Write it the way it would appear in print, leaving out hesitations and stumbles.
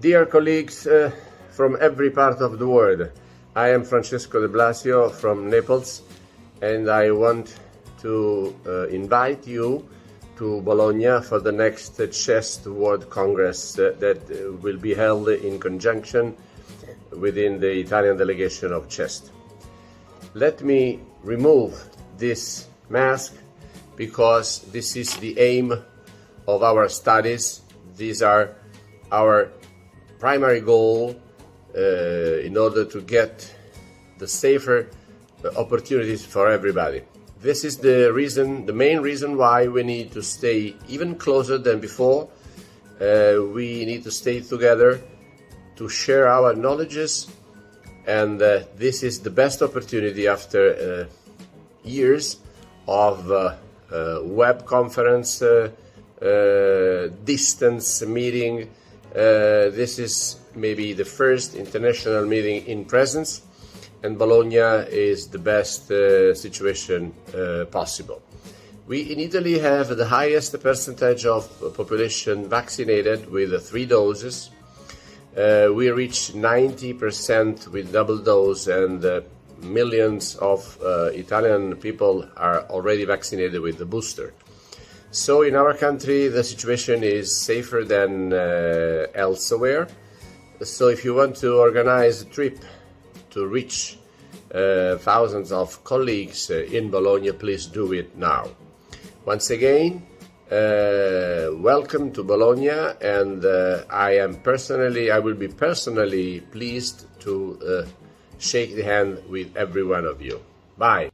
Dear colleagues from every part of the world, I am Francesco di Blasio from Naples, and I want to invite you to Bologna for the next Chess World Congress that will be held in conjunction within the Italian delegation of chess. Let me remove this mask because this is the aim of our studies. These are our primary goal in order to get the safer opportunities for everybody. This is the main reason why we need to stay even closer than before. We need to stay together to share our knowledges, and this is the best opportunity after years of web conference, distance meeting. This is maybe the first international meeting in presence, and Bologna is the best situation possible. We in Italy have the highest percentage of population vaccinated with 3 doses. We reach 90% with double dose, and millions of Italian people are already vaccinated with the booster. So in our country, the situation is safer than elsewhere. So if you want to organize a trip to reach thousands of colleagues in Bologna, please do it now. Once again, welcome to Bologna, and I will be personally pleased to shake the hand with every one of you. Bye.